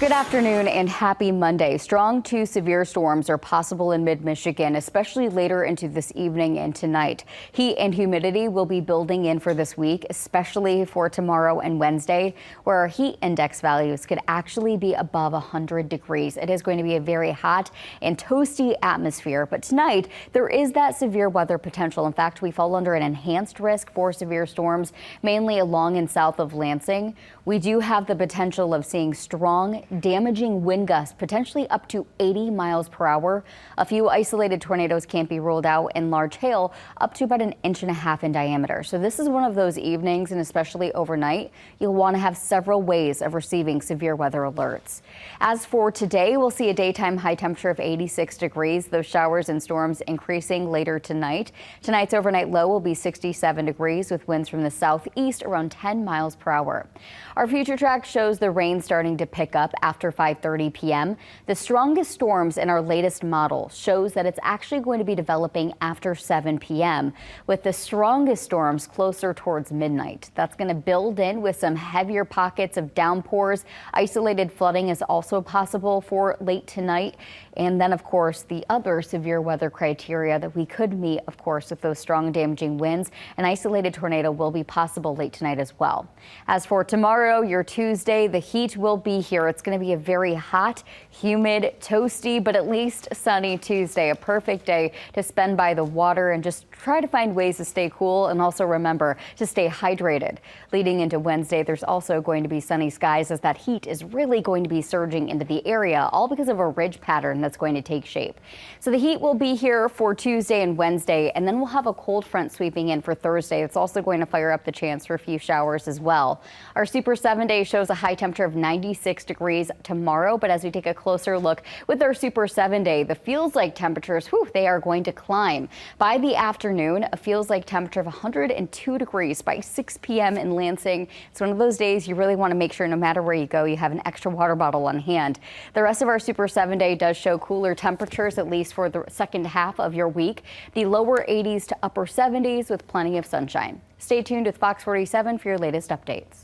Good afternoon and happy Monday. Strong to severe storms are possible in mid-Michigan, especially later into this evening and tonight. Heat and humidity will be building in for this week, especially for tomorrow and Wednesday, where our heat index values could actually be above 100 degrees. It is going to be a very hot and toasty atmosphere, but tonight there is that severe weather potential. In fact, we fall under an enhanced risk for severe storms, mainly along and south of Lansing. We do have the potential of seeing strong, damaging wind gusts, potentially up to 80 miles per hour. A few isolated tornadoes can't be ruled out, and large hail up to about 1.5 inches in diameter. So this is one of those evenings, and especially overnight, you'll want to have several ways of receiving severe weather alerts. As for today, we'll see a daytime high temperature of 86 degrees. Those showers and storms increasing later tonight. Tonight's overnight low will be 67 degrees with winds from the southeast around 10 miles per hour. Our future track shows the rain starting to pick up after 5:30 p.m. The strongest storms in our latest model shows that it's actually going to be developing after 7 p.m. with the strongest storms closer towards midnight. That's going to build in with some heavier pockets of downpours. Isolated flooding is also possible for late tonight. And then, of course, the other severe weather criteria that we could meet, of course, with those strong damaging winds. An isolated tornado will be possible late tonight as well. As for tomorrow, your Tuesday, the heat will be here. It's going to be a very hot, humid, toasty, but at least sunny Tuesday. A perfect day to spend by the water and just try to find ways to stay cool, and also remember to stay hydrated. Leading into Wednesday, there's also going to be sunny skies as that heat is really going to be surging into the area, all because of a ridge pattern that's going to take shape. So the heat will be here for Tuesday and Wednesday, and then we'll have a cold front sweeping in for Thursday. It's also going to fire up the chance for a few showers as well. Our Super 7-day shows a high temperature of 96 degrees tomorrow, but as we take a closer look with our Super 7-day, the feels like temperatures, they are going to climb. By the afternoon, a feels like temperature of 102 degrees by 6 p.m. in Lansing. It's one of those days you really want to make sure no matter where you go, you have an extra water bottle on hand. The rest of our Super 7-day does show cooler temperatures, at least for the second half of your week. The lower 80s to upper 70s with plenty of sunshine. Stay tuned with Fox 47 for your latest updates.